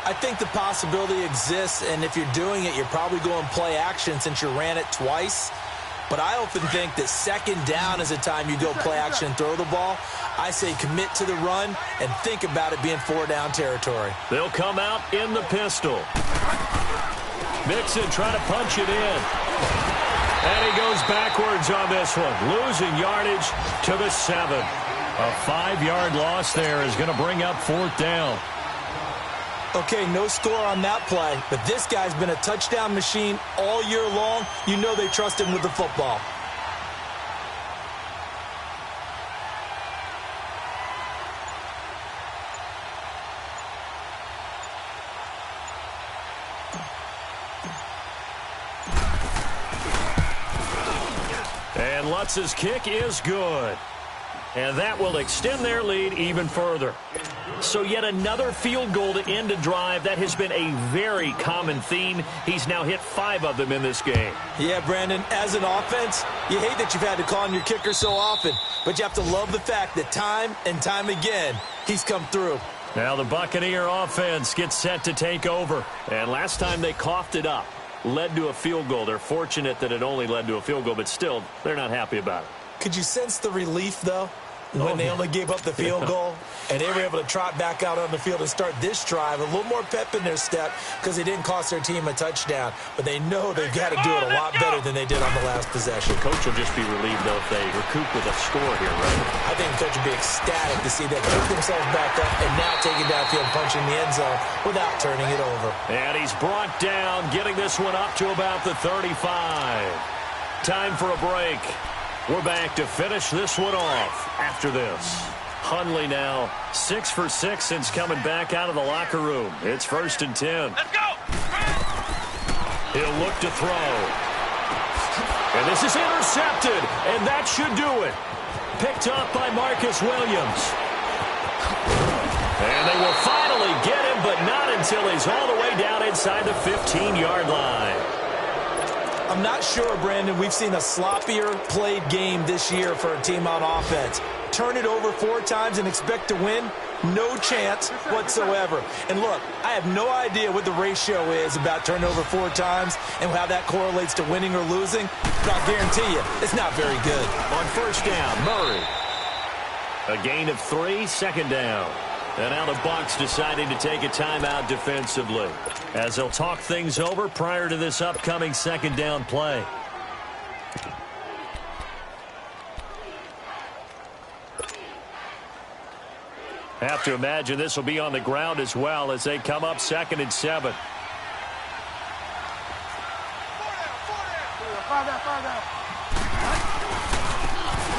I think the possibility exists, and if you're doing it, you're probably going play action since you ran it twice. But I often think that 2nd down is a time you go play action and throw the ball. I say commit to the run and think about it being 4-down territory. They'll come out in the pistol. Mixon trying to punch it in. And he goes backwards on this one, losing yardage to the 7. A 5-yard loss there is going to bring up 4th down. Okay, no score on that play, but this guy's been a touchdown machine all year long. You know they trust him with the football. And Lutz's kick is good. And that will extend their lead even further. So yet another field goal to end a drive. That has been a very common theme. He's now hit 5 of them in this game. Yeah, Brandon, as an offense, you hate that you've had to call on your kicker so often, but you have to love the fact that time and time again, he's come through. Now the Buccaneer offense gets set to take over. And last time they coughed it up, led to a field goal. They're fortunate that it only led to a field goal, but still, they're not happy about it. Could you sense the relief, though, when they only gave up the field goal and they were able to trot back out on the field and start this drive? A little more pep in their step because they didn't cost their team a touchdown, but they know they've got to do it a lot better than they did on the last possession. The coach will just be relieved, though, if they recoup with a score here, right? I think the coach will be ecstatic to see them pick themselves back up and now take it downfield, punching the end zone without turning it over. And he's brought down, getting this one up to about the 35. Time for a break. We're back to finish this one off after this. Hundley now 6 for 6 since coming back out of the locker room. It's 1st and 10. Let's go! He'll look to throw. And this is intercepted, and that should do it. Picked up by Marcus Williams. And they will finally get him, but not until he's all the way down inside the 15-yard line. I'm not sure, Brandon, we've seen a sloppier played game this year for a team on offense. Turn it over 4 times and expect to win? No chance whatsoever. And look, I have no idea what the ratio is about turning over 4 times and how that correlates to winning or losing, but I'll guarantee you, it's not very good. On 1st down, Murray. A gain of 3, 2nd down. And now the Bucs deciding to take a timeout defensively as they'll talk things over prior to this upcoming 2nd down play. Have to imagine this will be on the ground as well as they come up 2nd and 7.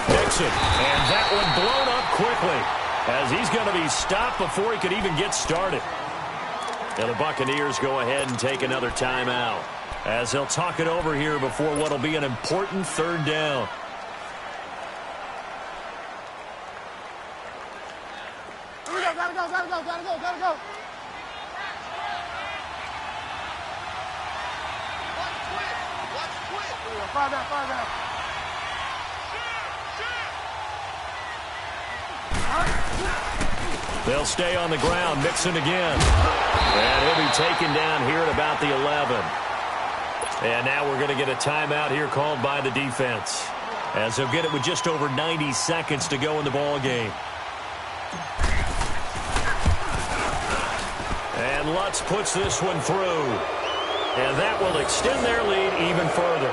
Nixon, and that one blown up quickly, as he's going to be stopped before he could even get started. And the Buccaneers go ahead and take another timeout as they'll talk it over here before what will be an important 3rd down. down. They'll stay on the ground. Mixon again. And he'll be taken down here at about the 11. And now we're going to get a timeout here called by the defense, as they'll get it with just over 90 seconds to go in the ball game. And Lutz puts this one through. And that will extend their lead even further.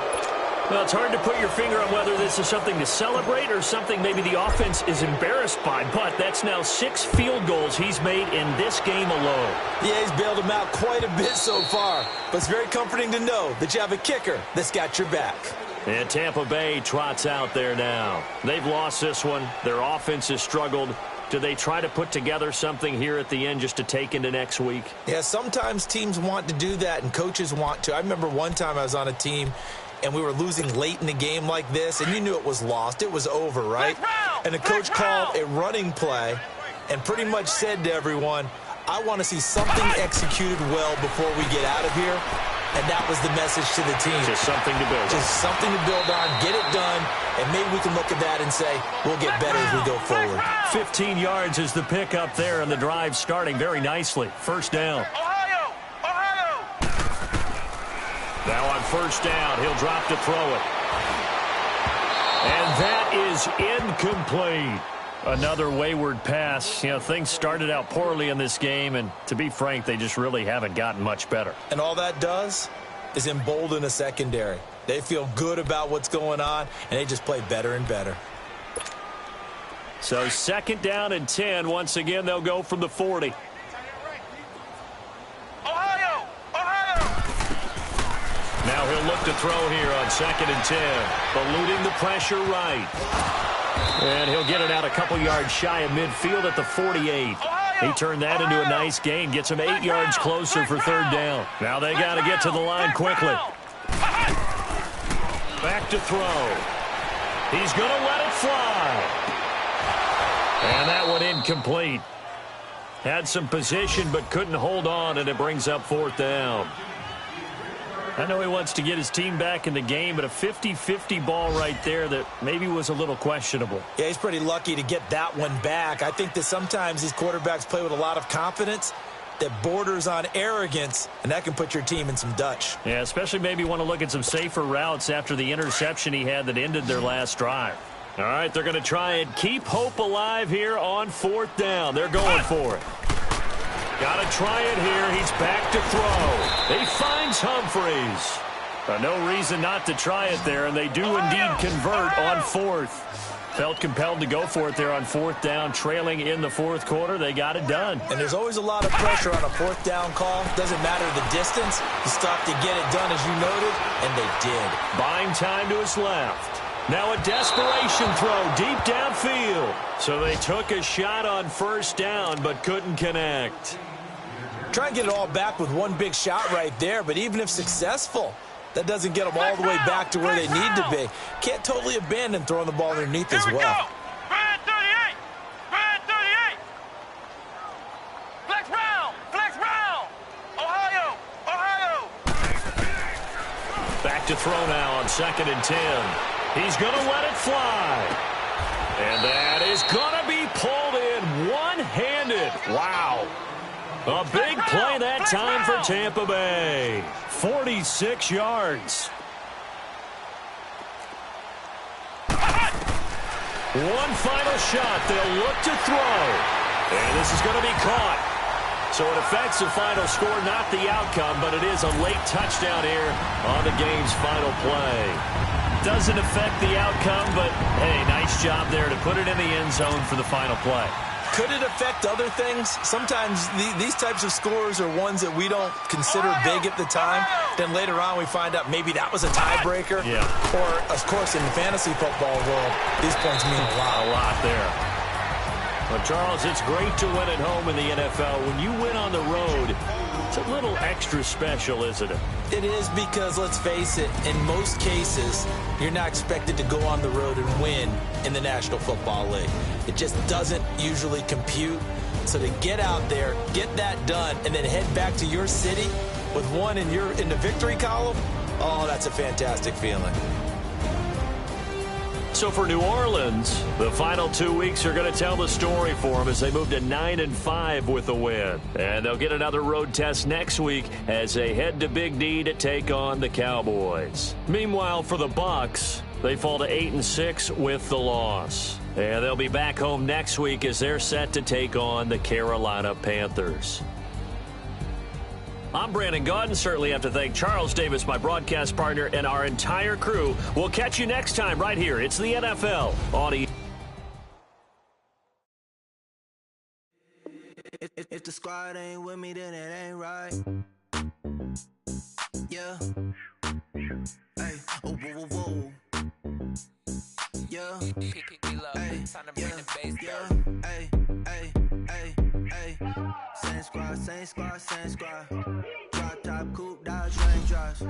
Well, it's hard to put your finger on whether this is something to celebrate or something maybe the offense is embarrassed by, but that's now 6 field goals he's made in this game alone. Yeah, he's bailed them out quite a bit so far, but it's very comforting to know that you have a kicker that's got your back. And Tampa Bay trots out there now. They've lost this one. Their offense has struggled. Do they try to put together something here at the end just to take into next week? Yeah, sometimes teams want to do that and coaches want to. I remember one time I was on a team and we were losing late in the game like this, and you knew it was lost. It was over, right? And the coach called a running play and pretty much said to everyone, I want to see something executed well before we get out of here. And that was the message to the team. Just something to build on. Just something to build on, get it done, and maybe we can look at that and say, we'll get better as we go forward. 15 yards is the pickup there, and the drive starting very nicely. First down. Ohio! Now on first down, he'll drop to throw it. And that is incomplete. Another wayward pass. You know, things started out poorly in this game, and to be frank, they just really haven't gotten much better. And all that does is embolden a secondary. They feel good about what's going on, and they just play better and better. So second down and 10. Once again, they'll go from the 40. Ohio! Now he'll look to throw here on second and 10. Eluding the pressure right. And he'll get it out a couple yards shy of midfield at the 48. He turned that into a nice gain. Gets him 8 yards closer for third down. Now they got to get to the line quickly. Back to throw. He's going to let it fly. And that one incomplete. Had some position but couldn't hold on, and it brings up fourth down. I know he wants to get his team back in the game, but a 50-50 ball right there that maybe was a little questionable. Yeah, he's pretty lucky to get that one back. I think that sometimes these quarterbacks play with a lot of confidence that borders on arrogance, and that can put your team in some Dutch. Yeah, especially maybe want to look at some safer routes after the interception he had that ended their last drive. All right, they're going to try and keep hope alive here on fourth down. They're going for it. Got to try it here. He's back to throw. He finds Humphreys. No reason not to try it there, and they do indeed convert on fourth. Felt compelled to go for it there on fourth down, trailing in the fourth quarter. They got it done. And there's always a lot of pressure on a fourth down call. Doesn't matter the distance. You stop to get it done, as you noted, and they did. Buying time to his left. Now a desperation throw deep downfield. So they took a shot on first down but couldn't connect. Try and get it all back with one big shot right there, but even if successful, that doesn't get them all the way back to where they need to be. Can't totally abandon throwing the ball underneath as well. Brand 38! Brand 38! Flex round! Flex round! Ohio! Back to throw now on second and 10. He's going to let it fly. And that is going to be pulled in one-handed. Wow. A big play that time for Tampa Bay. 46 yards. One final shot. They'll look to throw. And this is going to be caught. So it affects the final score, not the outcome, but it is a late touchdown here on the game's final play. Doesn't affect the outcome, but, hey, nice job there to put it in the end zone for the final play. Could it affect other things? Sometimes these types of scores are ones that we don't consider big at the time. Then later on we find out maybe that was a tiebreaker. Yeah. Or, of course, in the fantasy football world, these points mean a lot. A lot there. Well, Charles, it's great to win at home in the NFL. When you win on the road, it's a little extra special, isn't it? It is because, let's face it, in most cases, you're not expected to go on the road and win in the National Football League. It just doesn't usually compute. So to get out there, get that done, and then head back to your city with one in the victory column, oh, that's a fantastic feeling. So for New Orleans, the final 2 weeks are going to tell the story for them as they move to 9-5 with a win. And they'll get another road test next week as they head to Big D to take on the Cowboys. Meanwhile, for the Bucs, they fall to 8-6 with the loss. And they'll be back home next week as they're set to take on the Carolina Panthers. I'm Brandon Gaudin. Certainly have to thank Charles Davis, my broadcast partner, and our entire crew. We'll catch you next time right here. It's the NFL on E. If the squad ain't with me, then it ain't right. Yeah. Hey. Oh, whoa, whoa, whoa. Yeah. Hey. Yeah. Hey. Hey. Hey. Hey. Same squad, same squad, same squad. Drop top, coupe, Dodge, Range drives.